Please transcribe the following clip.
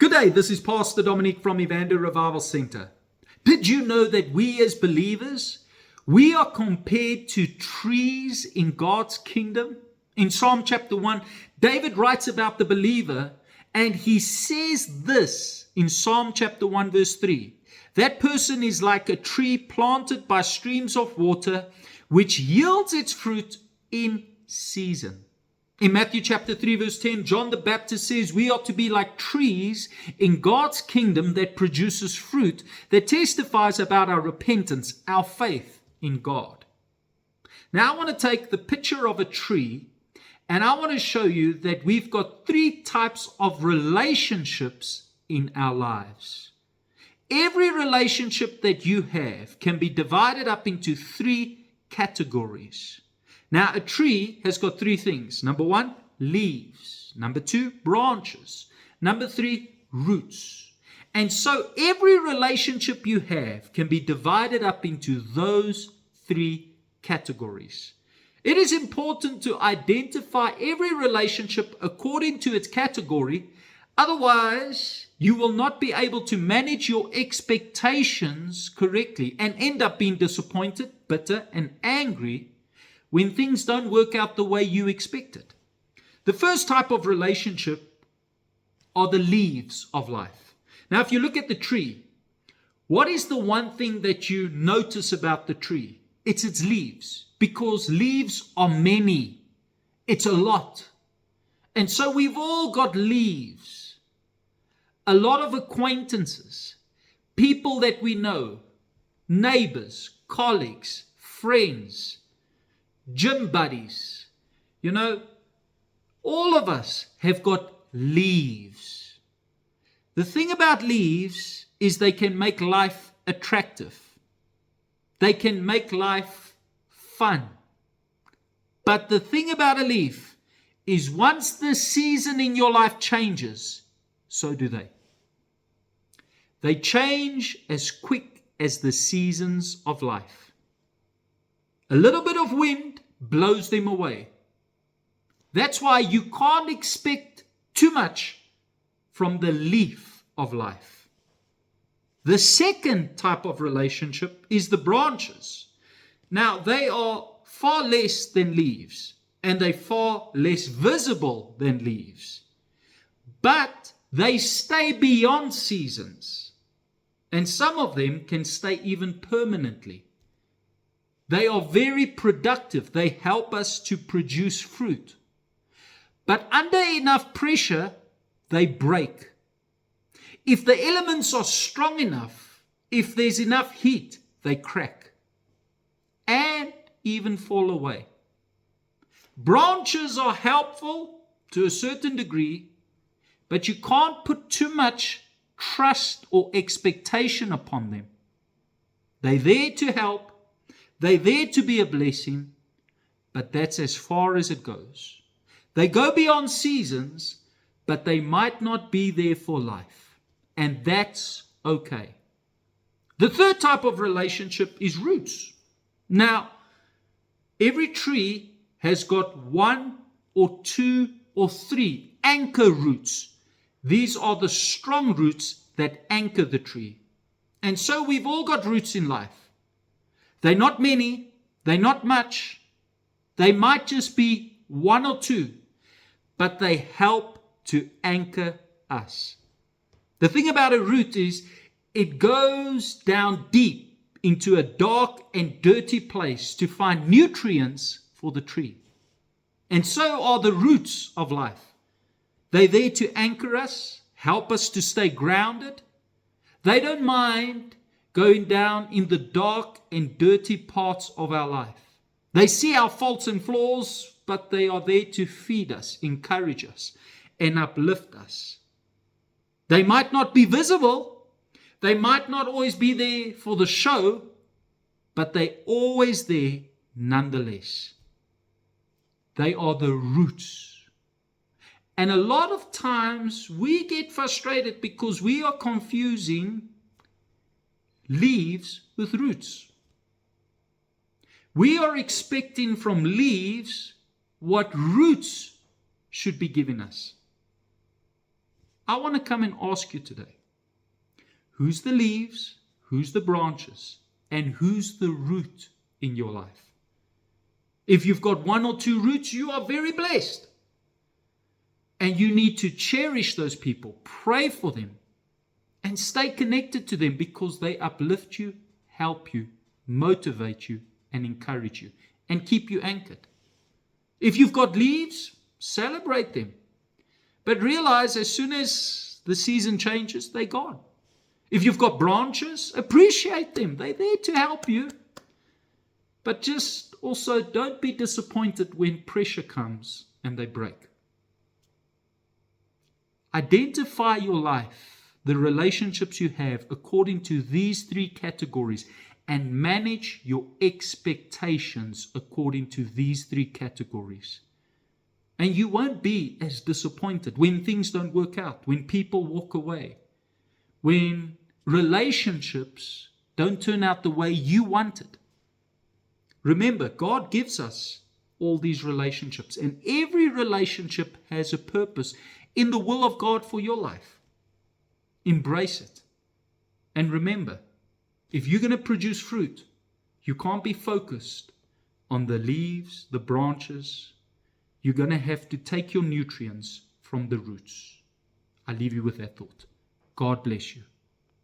Good day, this is Pastor Dominic from Evander Revival Center. Did you know that we as believers, we are compared to trees in God's kingdom? In Psalm chapter 1, David writes about the believer, and he says this in Psalm chapter 1 verse 3. That person is like a tree planted by streams of water, which yields its fruit in season. In Matthew chapter 3 verse 10, John the Baptist says we ought to be like trees in God's kingdom that produces fruit, that testifies about our repentance, our faith in God. Now I want to take the picture of a tree, and I want to show you that we've got three types of relationships in our lives. Every relationship that you have can be divided up into three categories. Now, a tree has got three things. Number one, leaves. Number two, branches. Number three, roots. And so every relationship you have can be divided up into those three categories. It is important to identify every relationship according to its category. Otherwise, you will not be able to manage your expectations correctly and end up being disappointed, bitter, and angry when things don't work out the way you expected. The first type of relationship are the leaves of life. Now, if you look at the tree, what is the one thing that you notice about the tree? It's its leaves, because leaves are many. It's a lot. And so we've all got leaves. A lot of acquaintances, people that we know, neighbors, colleagues, friends, gym buddies, all of us have got leaves. The thing about leaves is they can make life attractive. They can make life fun. But the thing about a leaf is once the season in your life changes, so do they. They change as quick as the seasons of life. A little bit of wind blows them away. That's why you can't expect too much from the leaf of life. The second type of relationship is the branches. Now, they are far less than leaves, and they're far less visible than leaves. But they stay beyond seasons, and some of them can stay even permanently. They are very productive. They help us to produce fruit. But under enough pressure, they break. If the elements are strong enough, if there's enough heat, they crack and even fall away. Branches are helpful to a certain degree, but you can't put too much trust or expectation upon them. They're there to help. They're there to be a blessing, but that's as far as it goes. They go beyond seasons, but they might not be there for life, and that's okay. The third type of relationship is roots. Now, every tree has got one or two or three anchor roots. These are the strong roots that anchor the tree. And so we've all got roots in life. They're not many, they're not much, they might just be one or two, but they help to anchor us. The thing about a root is it goes down deep into a dark and dirty place to find nutrients for the tree. And so are the roots of life. They're there to anchor us, help us to stay grounded. They don't mind going down in the dark and dirty parts of our life. They see our faults and flaws, but they are there to feed us, encourage us, and uplift us. They might not be visible. They might not always be there for the show, but they're always there nonetheless. They are the roots. And a lot of times we get frustrated because we are confusing leaves with roots. We are expecting from leaves what roots should be giving us. I want to come and ask you today, who's the leaves, who's the branches, and who's the root in your life? If you've got one or two roots, you are very blessed. And you need to cherish those people, pray for them, and stay connected to them because they uplift you, help you, motivate you, and encourage you, and keep you anchored. If you've got leaves, celebrate them. But realize as soon as the season changes, they're gone. If you've got branches, appreciate them. They're there to help you. But just also don't be disappointed when pressure comes and they break. Identify your life, the relationships you have, according to these three categories, and manage your expectations according to these three categories. And you won't be as disappointed when things don't work out, when people walk away, when relationships don't turn out the way you wanted. Remember, God gives us all these relationships, and every relationship has a purpose in the will of God for your life. Embrace it. And remember, if you're going to produce fruit, you can't be focused on the leaves, the branches. You're going to have to take your nutrients from the roots. I leave you with that thought. God bless you.